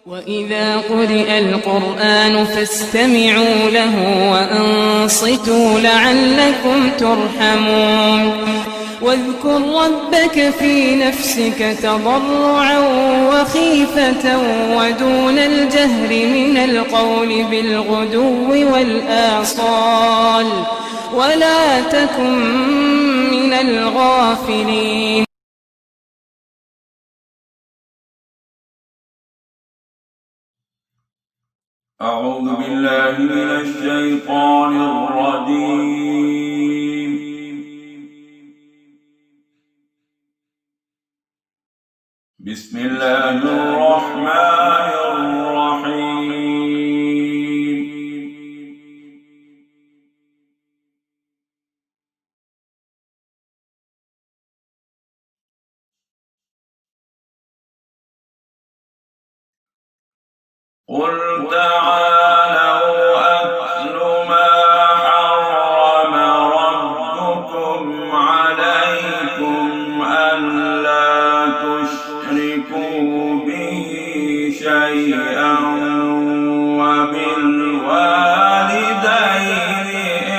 وإذا قرئ القرآن فاستمعوا له وأنصتوا لعلكم ترحمون واذكر ربك في نفسك تضرعا وخيفة ودون الجهر من القول بالغدو والآصال ولا تكن من الغافلين. أعوذ بالله من الشيطان الرجيم. بسم الله الرحمن الرحيم. قل تعالوا أتل ما حرم ربكم عليكم ألا تشركوا به شيئا وبالوالدين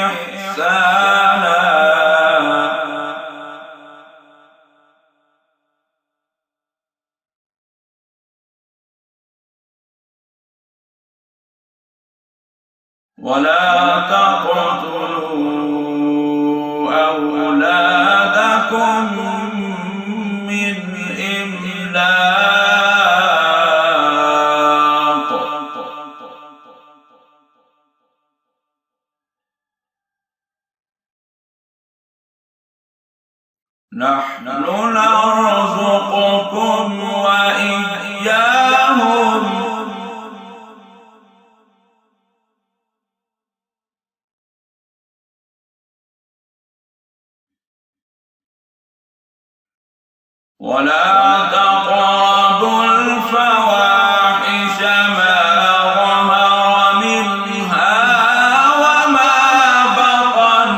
إحسانا ولا تقتلوا أولادكم من إملاق نحن نرزقكم وإياهم ولا تقربوا الفواحش ما ظهر منها وما بطن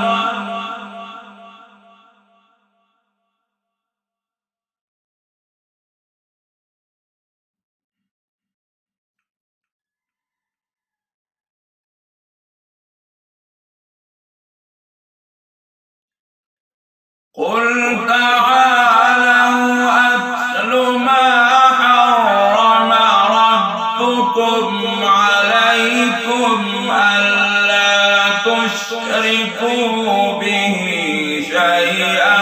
قل تعالوا أتل ما حرم ربكم عليكم ألا تشركوا به شيئا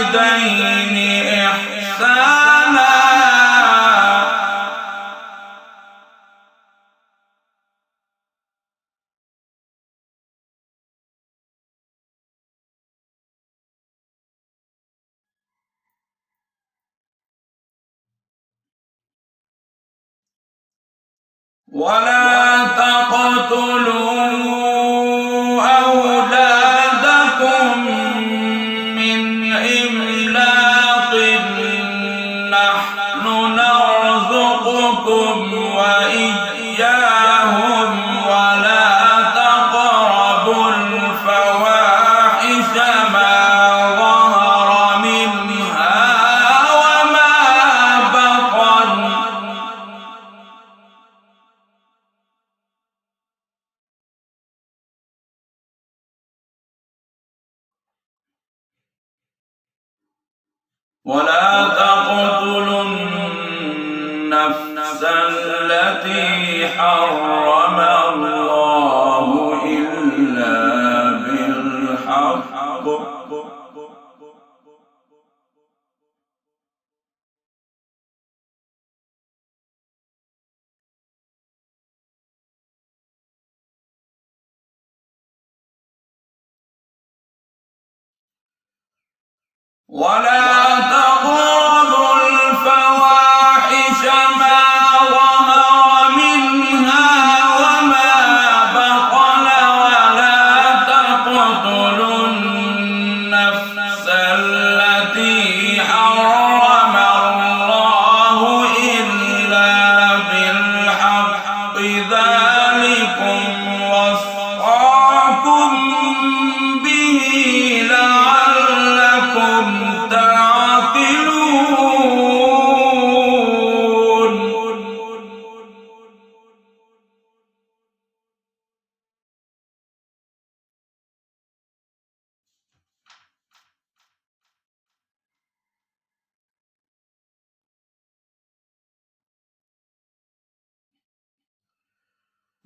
وبالوالدين إحسانا ولا تقتلوا أولادكم من إملاق نحن نرزقكم وإياهم ولا تقربوا الفواحش ما ظهر منها وما بطن ولا تقتلوا النفس التي حرم الله إلا بالحق ولا تقربوا الفواحش ما ظهر منها وما بطن ولا تقتلوا النفس التي حرم الله إلا بالحق ذلكم وصاكم به لعلكم تعقلون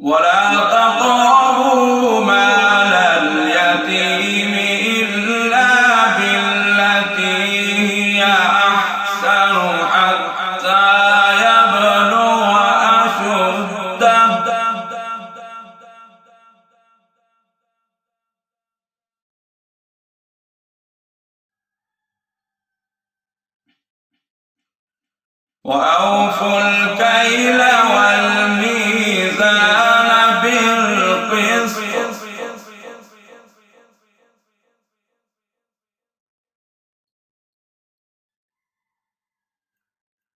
ولا تقربوا مال اليتيم إلا بالتي هي أحسن حتى يبلغ أشده وأوفوا الكيل والميزان بالقسط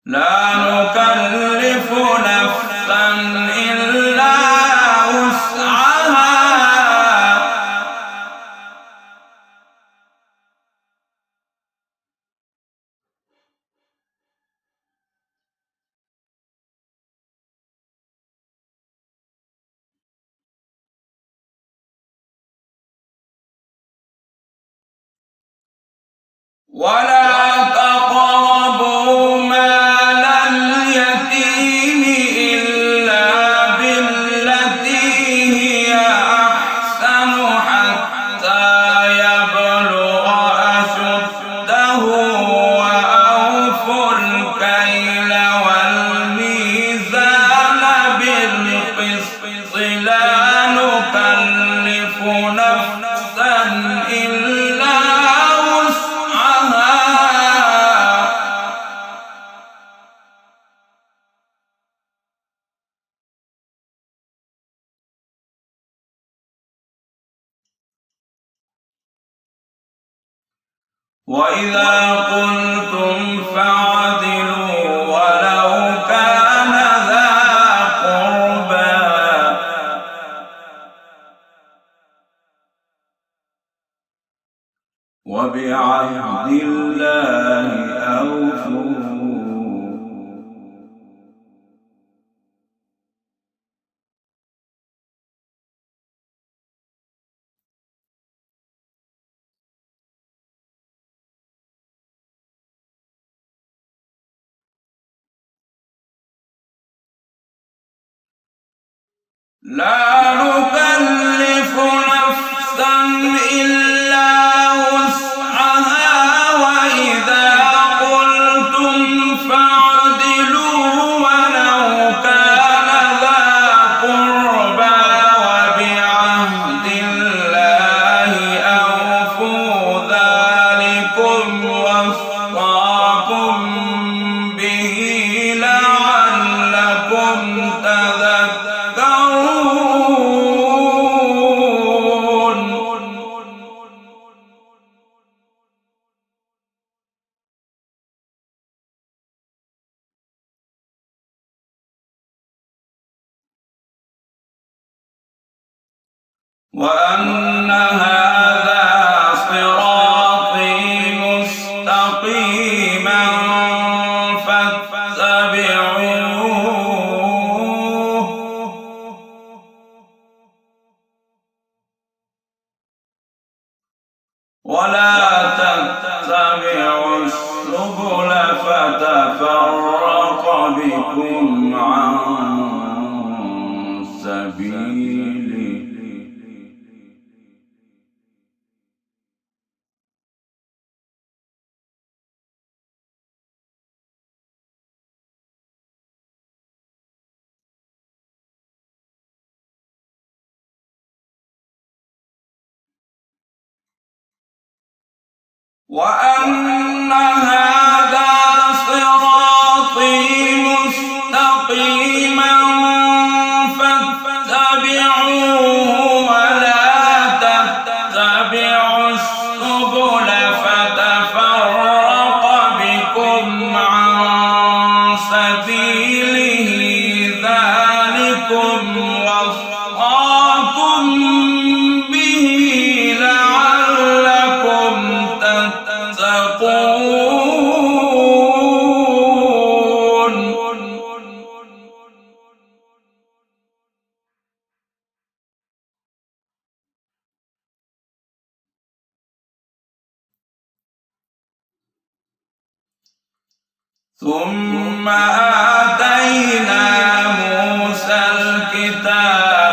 لا نكلف نفسا إلا وسعها ولا تقربوا مال اليتيم إلا بالتي هي أحسن حتى يبلغ أشده وأوفوا الكيل والميزان بالقسط لا نكلف نفسا إلا وإذا قلتم فاعدلوا ولو كان ذا قربى وبعهد الله أوفوا لا نكلف نفسا إلا وسعها وإذا قلتم فاعدلوا ولو كان ذا قربى وبعهد الله أوفوا ذلكم وصاكم به لعلكم تذكرون وأن هذا صراطي مستقيما فاتبعوه ولا تتبعوا السبل فتفرق بكم عن سبيله وأن هذا صراطي مستقيما فاتبعوه ولا تتبعوا السبل فتفرق بكم عن سبيله ذلكم وصاكم به لعلكم تتقون ثم آتينا موسى الكتاب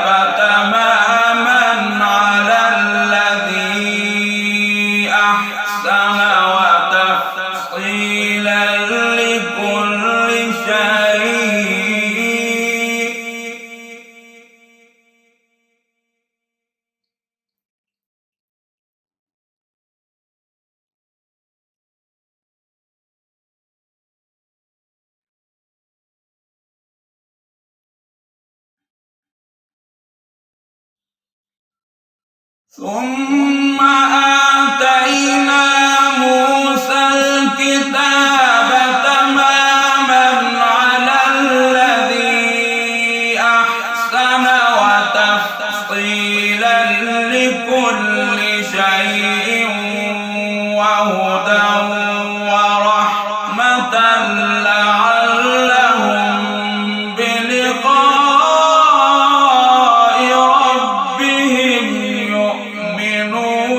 ثم آتينا موسى الكتاب تماما على الذي أحسن وتفصيلا لكل شيء وهدى ورحمة لعلهم بلقاء ربهم يؤمنون.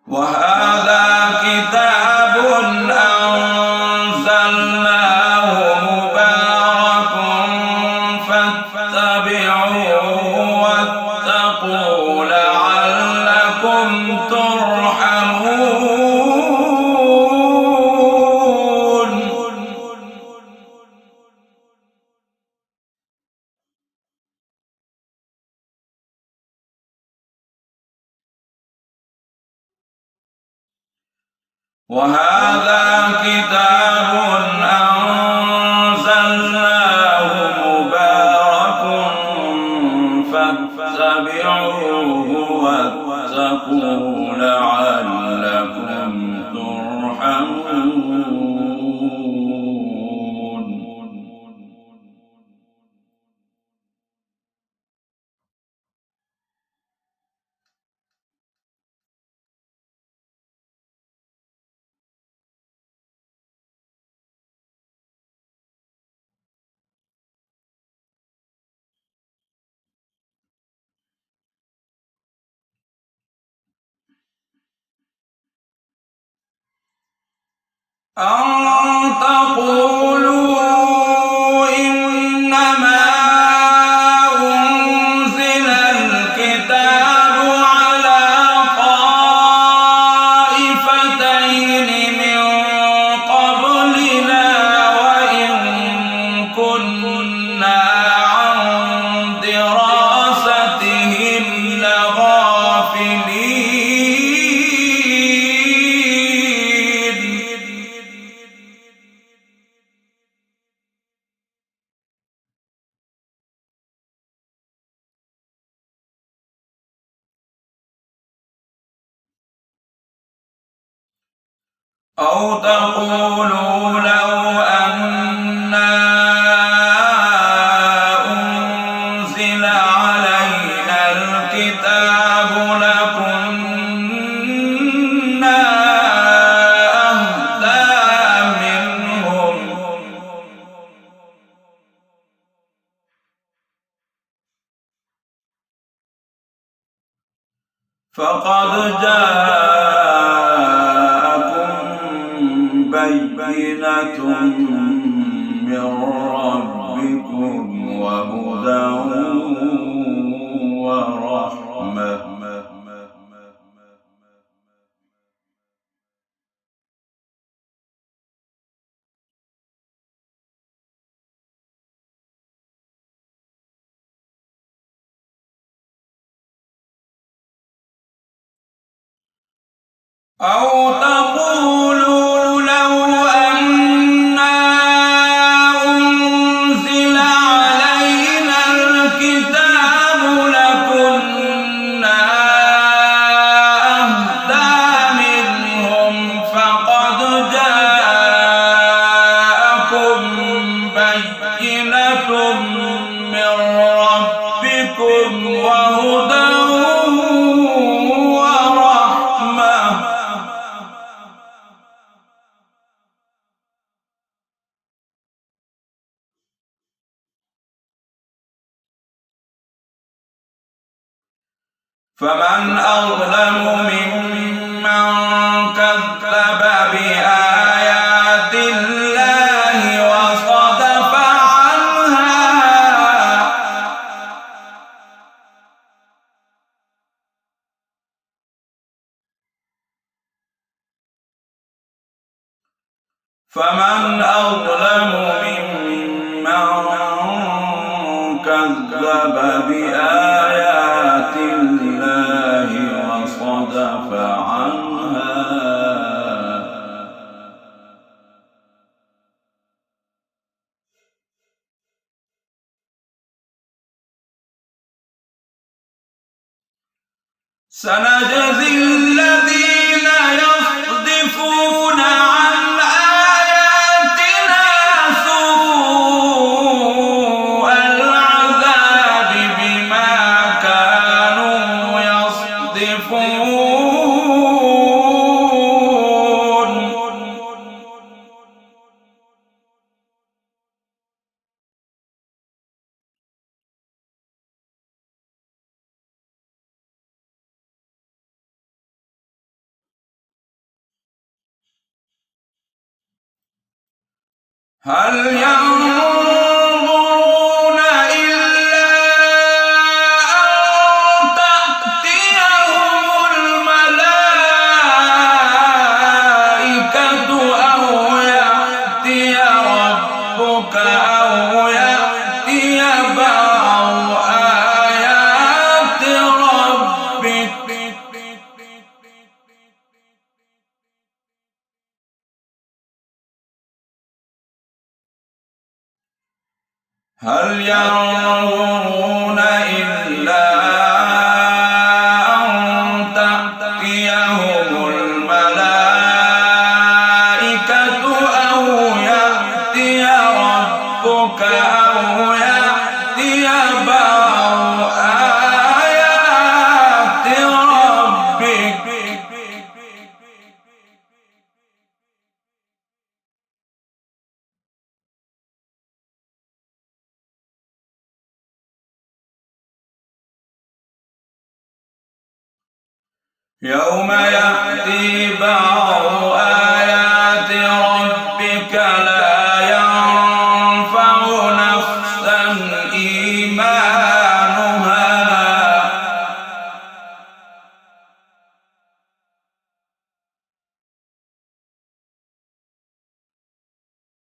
وهذا كتاب أنزلناه مبارك فاتبعوه واتقوا لعلكم ترحمون. وهذا كتاب أنزلناه مبارك فاتبعوه واتقوا لعلكم ترحمون. أن تقولوا إنما أنزل الكتاب على طائفتين من قبلنا وإن كنا عن دراستهم لغافلين. أو تقولوا لو أنا أنزل علينا الكتاب لكنا أهدى منهم فقد جاءكم بينة من ربكم وهدى ورحمة. أو تقولوا لو أنا أنزل علينا الكتاب لكنا أهدى منهم فقد جاءكم بينة من ربكم وهدى فمن أظلم ممن كذب بآيات الله وصدف عنها. فمن أظلم ممن كذب بآيات سنجزي الذين يصدفون عن آياتنا سوء العذاب بما كانوا يصدفون. هل ينظرون إلا أن تأتيهم الملائكة أو يأتي ربك أو يأتي بعض آيات ربك. هل ينظرون إلا أن تأتيهم الملائكة أو يأتي ربك أو يأتي بعض آيات ربك. يوم يأتي بعض آيات ربك لا ينفع نفسا إيمانها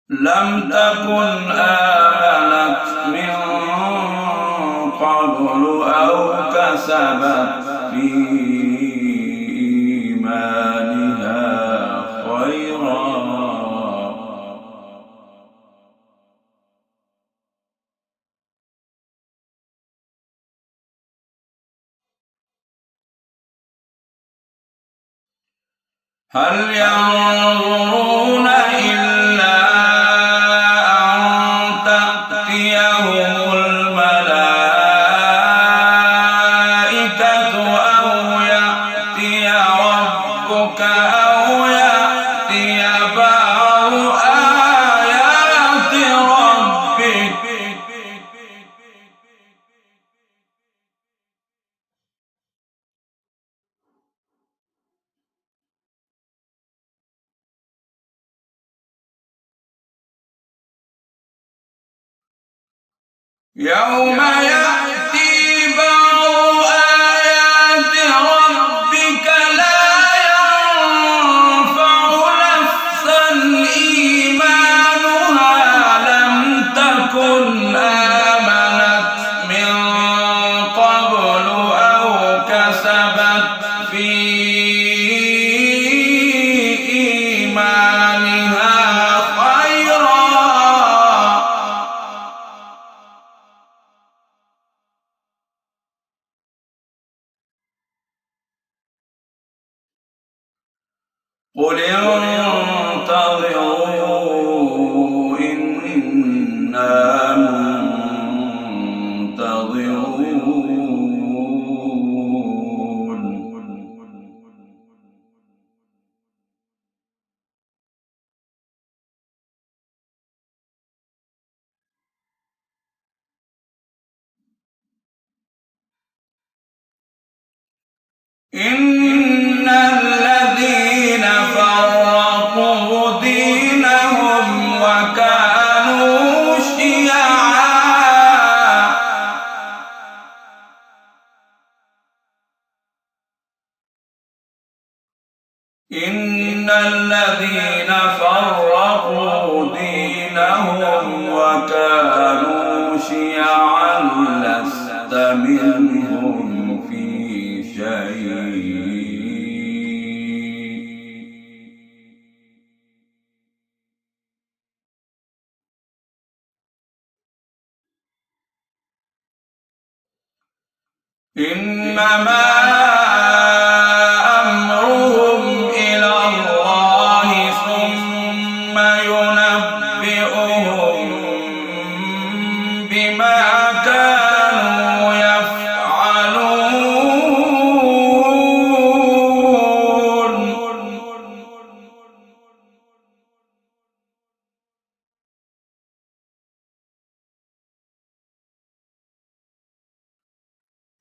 لم تكن آمنت من قبل أو كسبت في إيمانها خيرا. هل ينظرون إلا أن تأتيهم الملائكة أو يأتي ربك أو يأتي بعض آيات ربك. يوم يأتي بعض آيات ربك لا ينفع نفسا إيمانها لم تكن آمنت من قبل أو كسبت في إيمانها خيرا. قل انتظروا إنا منتظرون. إن الذين فرقوا دينهم وكانوا شيعا إن الذين فرقوا دينهم وكانوا شيعا لست منهم في شيء. إنما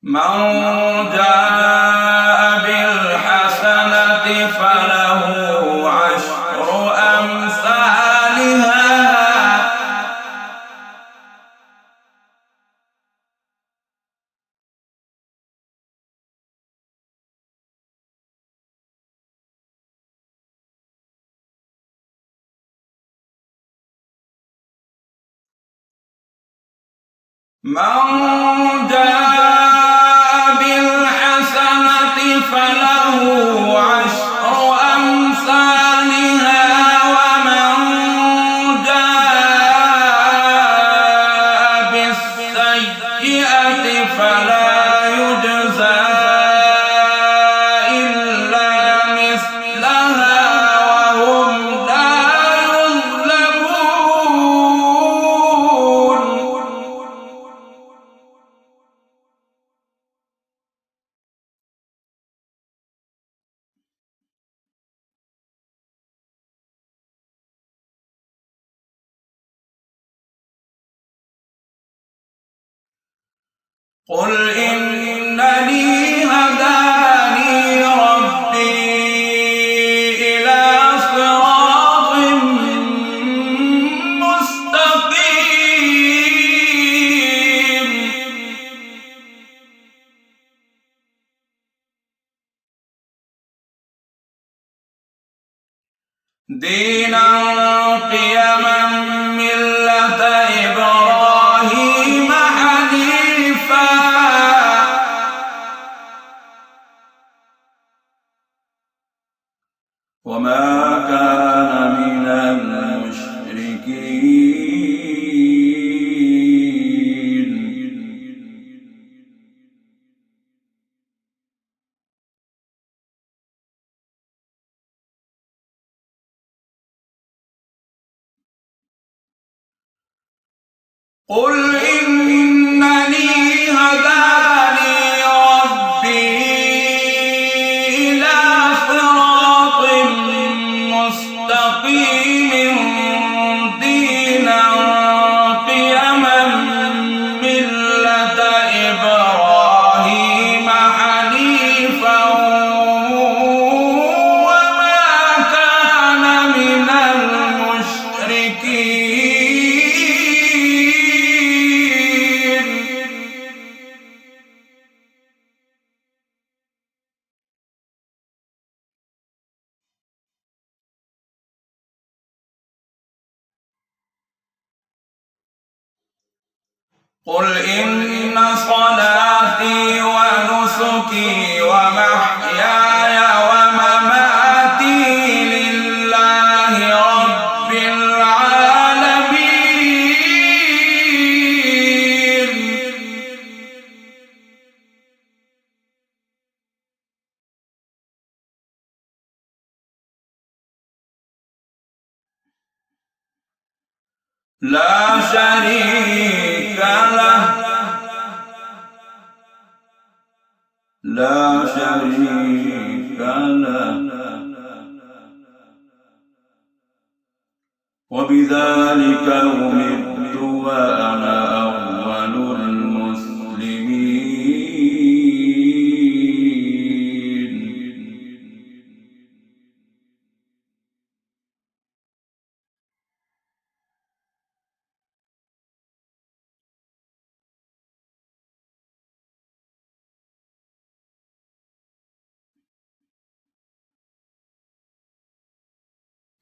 من جاء بالحسنة فله عشر أمثالها من جاء بالحسنة فله عشر أمثالها ومن جاء بالسيئة فلا يجزى إلا مثلها وهم لا يظلمون. قل إنني هداني ربي إلى صراط مستقيم دينا قيما ملة إبراهيم حنيفا وما كان من المشركين. قل إنني هداني ربي إلى صراط مستقيم دينا قيما ملة إبراهيم حنيفا وما كان من المشركين. قل إن صلاتي ونسكي ومحياي ومماتي لله رب العالمين لا شريك له لا شريك له وبذلك أمرت وأنا أول المسلمين.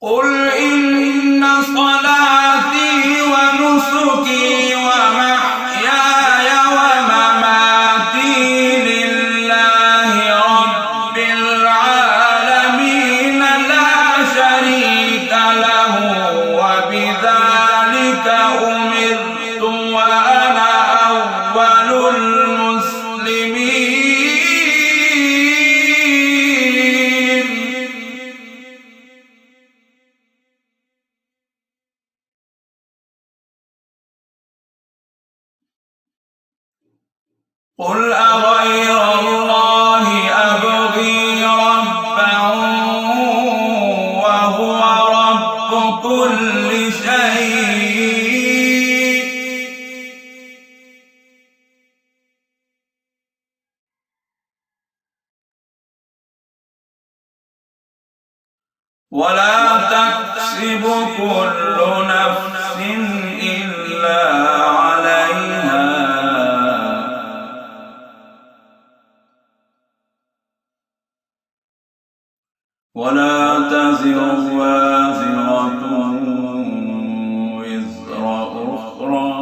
قل إن صلاتي ونسكي ومحياي ومماتي لله رب العالمين لا شريك له وبذلك أمرت وأنا أول المسلمين. قل أغير الله أبغي ربا وهو رب كل شيء ولا تكسب كل نفس إلا عليها ولا تزر وازرة وزر أخرى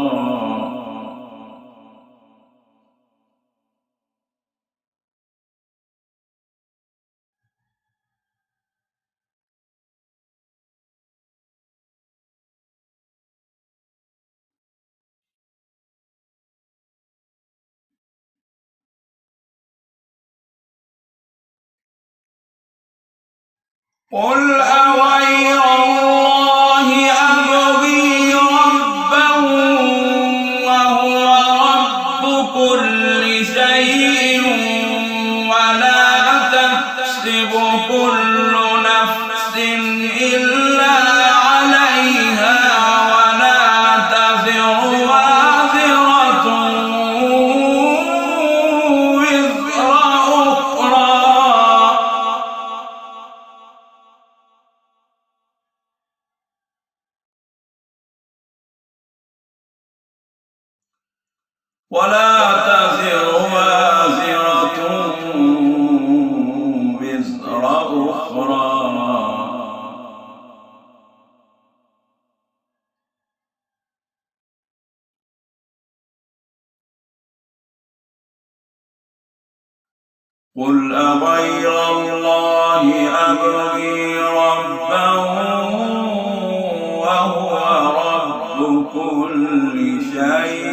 قل أغير الله أبغي ربا وهو رب كل شيء ولا تكسب كل نفس إلا عليها ولا تزر وازرة وزر أخرى ولا تزر وازرة وزر أخرى قل أغير الله أبغي ربا وهو رب كل شيء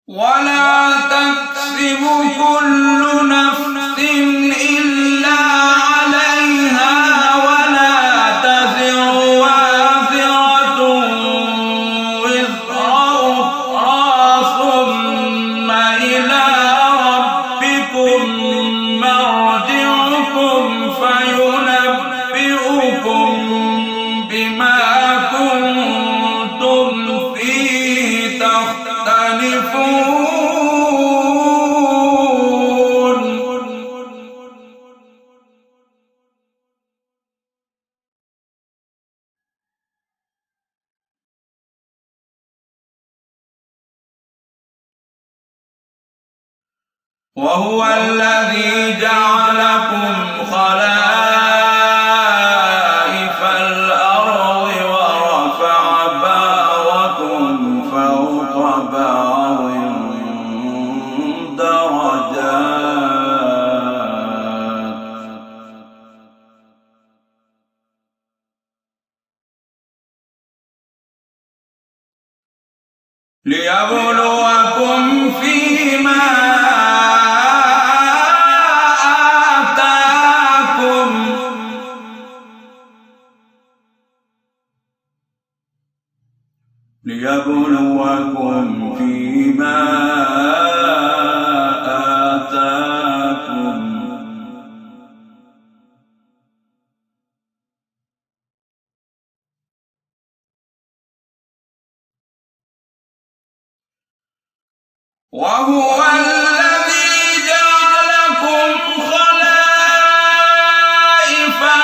ولا تكسب كل نفس إلا عليها ولا تزر وازرة وزر أخرى ثم إلى ربكم مرجعكم فينبئكم بما كنتم فيه تختلفون وهو الذي جعلكم خلائف الأرض ورفع بعضكم فوق بعض درجات ليبلوكم فيما ليبلوكم فيما آتاكم وهو الذي جعلكم خلائف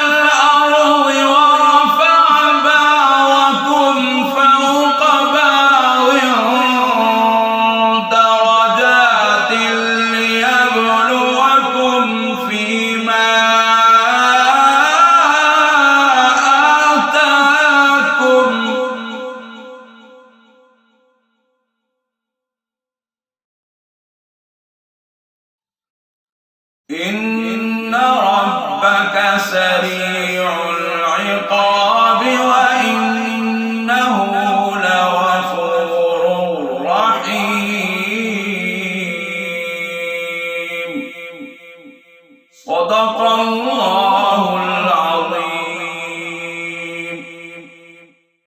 الأرض ورفع بعضكم فوق بعض درجات ليبلوكم فيما آتاكم إن ربك سريع